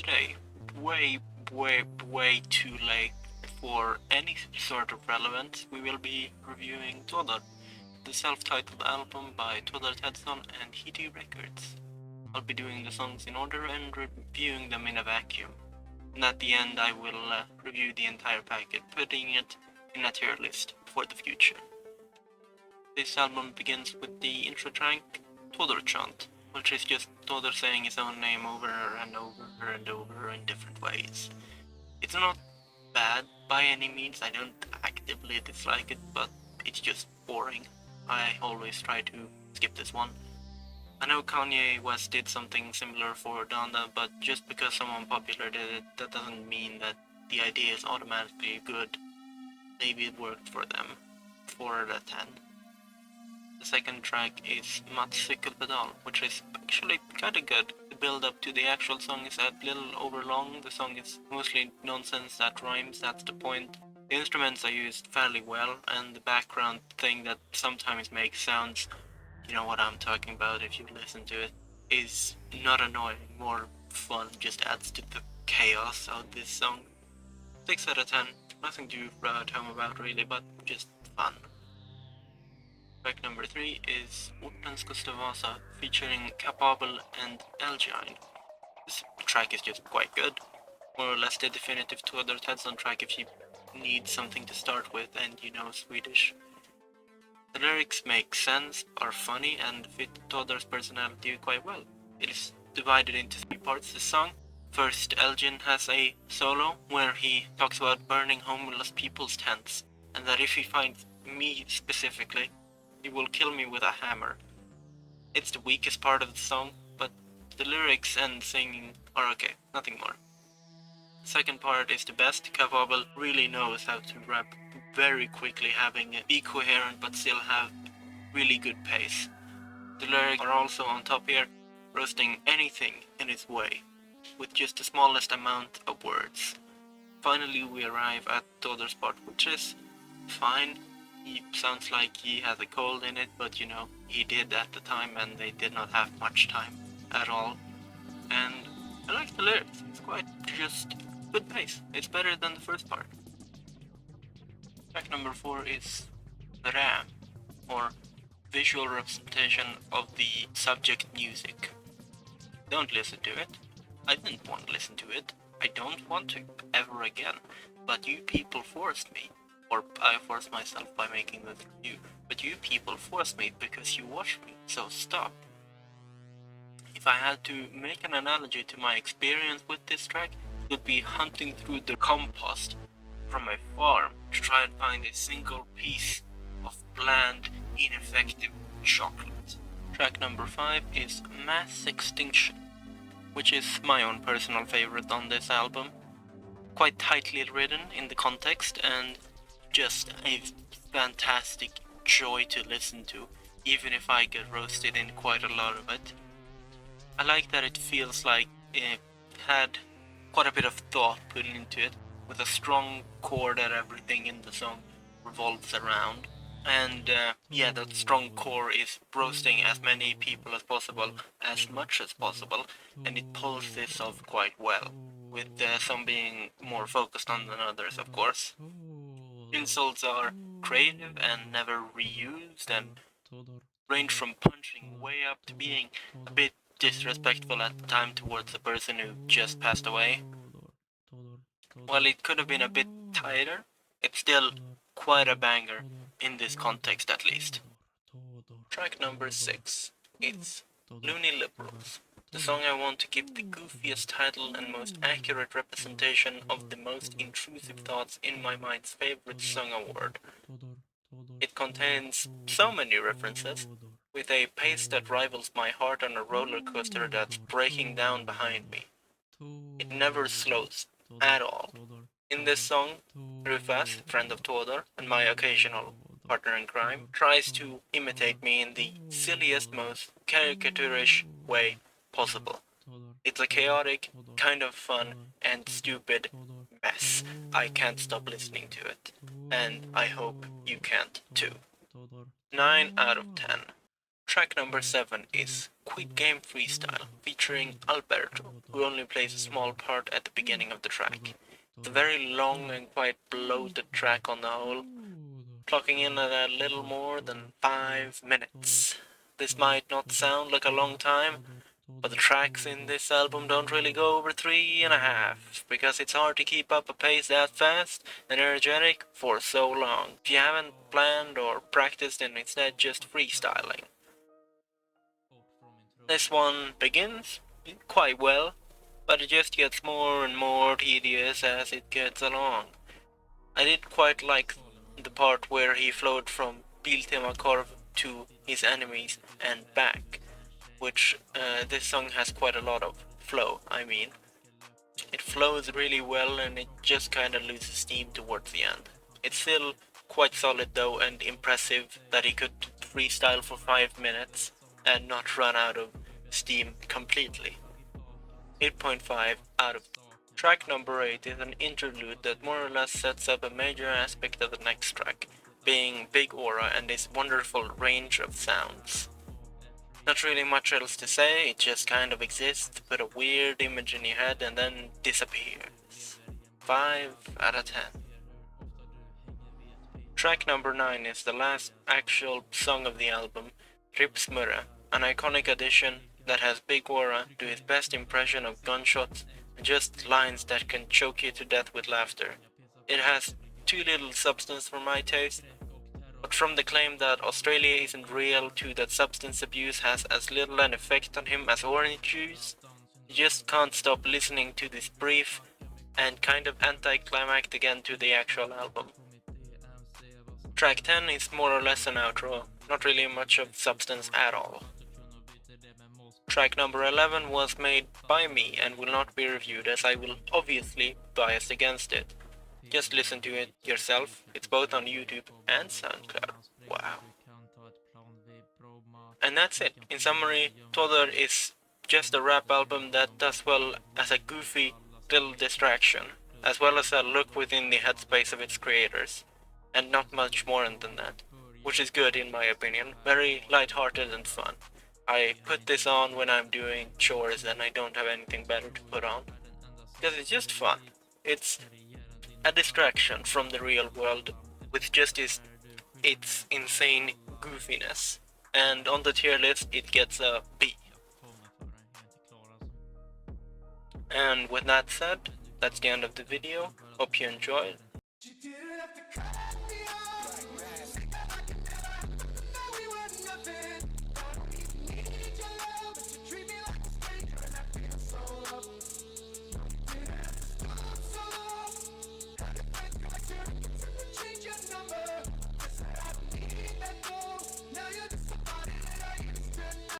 Today, way too late for any sort of relevance, we will be reviewing Tådår, the self-titled album by Tådår and Hiti Records. I'll be doing the songs in order and reviewing them in a vacuum. And at the end I will review the entire packet, putting it in a tier list for the future. This album begins with the intro track, Tådår Chant, which is just Tådår saying his own name over and over and over in different ways. It's not bad by any means, I don't actively dislike it, but it's just boring. I always try to skip this one. I know Kanye West did something similar for Donda, but just because someone popular did it, that doesn't mean that the idea is automatically good. Maybe it worked for them. 4 out of 10. The second track is Mats Cykelpedal, which is actually kinda good. The build up to the actual song is a little overlong. The song is mostly nonsense that rhymes, that's the point. The instruments are used fairly well, and the background thing that sometimes makes sounds, you know what I'm talking about if you listen to it, is not annoying, more fun, just adds to the chaos of this song. 6 out of 10, nothing to write home about really, but just fun. Track number 3 is Ortens Gustav Vasa featuring Capable and Elgine. This track is just quite good, more or less the definitive Tådår Tedson track if you need something to start with and you know Swedish. The lyrics make sense, are funny, and fit Tådår's personality quite well. It is divided into 3 parts, this song. First, Elgin has a solo where he talks about burning homeless people's tents, and that if he finds me specifically, he will kill me with a hammer. It's the weakest part of the song, but the lyrics and singing are okay, nothing more. The second part is the best. Capable really knows how to rap very quickly, having it be coherent but still have really good pace. The lyrics are also on top here, roasting anything in its way, with just the smallest amount of words. Finally we arrive at Tådår's part, which is fine. He sounds like he has a cold in it, but you know, he did at the time and they did not have much time at all. And I like the lyrics, it's quite just good pace. It's better than the first part. Track number 4 is Pear, or visual representation of the subject music. Don't listen to it. I didn't want to listen to it. I don't want to ever again, but you people forced me. Or I forced myself by making this review, but you people forced me because you watched me, so stop. If I had to make an analogy to my experience with this track, it would be hunting through the compost from a farm to try and find a single piece of bland, ineffective chocolate. Track number 5 is Mass Extinction, which is my own personal favorite on this album. Quite tightly written in the context and just a fantastic joy to listen to, even if I get roasted in quite a lot of it. I like that it feels like it had quite a bit of thought put into it, with a strong core that everything in the song revolves around. And yeah, that strong core is roasting as many people as possible, as much as possible, and it pulls this off quite well, with some being more focused on than others, of course. Insults are creative and never reused, and range from punching way up to being a bit disrespectful at the time towards the person who just passed away. While it could have been a bit tighter, it's still quite a banger, in this context at least. Track number 6, it's Loony Liberals. The song I want to give the goofiest title and most accurate representation of the most intrusive thoughts in my mind's favorite song award. It contains so many references, with a pace that rivals my heart on a roller coaster that's breaking down behind me. It never slows at all. In this song, Rufus, friend of Tådår and my occasional partner in crime, tries to imitate me in the silliest, most caricaturish way possible. It's a chaotic, kind of fun, and stupid mess. I can't stop listening to it, and I hope you can't too. 9 out of 10. Track number 7 is quick game freestyle featuring Alberto, who only plays a small part at the beginning of the track. It's a very long and quite bloated track on the whole, clocking in at a little more than 5 minutes. This might not sound like a long time, but the tracks in this album don't really go over 3.5, because it's hard to keep up a pace that fast and energetic for so long if you haven't planned or practiced and instead just freestyling. This one begins quite well, but it just gets more and more tedious as it gets along. I did quite like the part where he flowed from Biltema Korv to his enemies and back, which this song has quite a lot of flow, I mean. It flows really well and it just kinda loses steam towards the end. It's still quite solid though, and impressive that he could freestyle for 5 minutes and not run out of steam completely. 8.5 out of 10. Track number 8 is an interlude that more or less sets up a major aspect of the next track, being Big Aura and its wonderful range of sounds. Not really much else to say, it just kind of exists, put a weird image in your head and then disappears. 5 out of 10. Track number 9 is the last actual song of the album, Ripsmurre, an iconic addition that has Big Aura do his best impression of gunshots and just lines that can choke you to death with laughter. It has too little substance for my taste, but from the claim that Australia isn't real to that substance abuse has as little an effect on him as orange juice, you just can't stop listening to this brief and kind of anticlimactic end to the actual album. Track 10 is more or less an outro, not really much of substance at all. Track number 11 was made by me and will not be reviewed, as I will obviously bias against it. Just listen to it yourself, it's both on YouTube and SoundCloud. Wow. And that's it. In summary, Tådår is just a rap album that does well as a goofy little distraction, as well as a look within the headspace of its creators, and not much more than that, which is good in my opinion, very light-hearted and fun. I put this on when I'm doing chores and I don't have anything better to put on, because it's just fun. It's a distraction from the real world with just its insane goofiness, and on the tier list it gets a B. And with that said, that's the end of the video. Hope you enjoyed.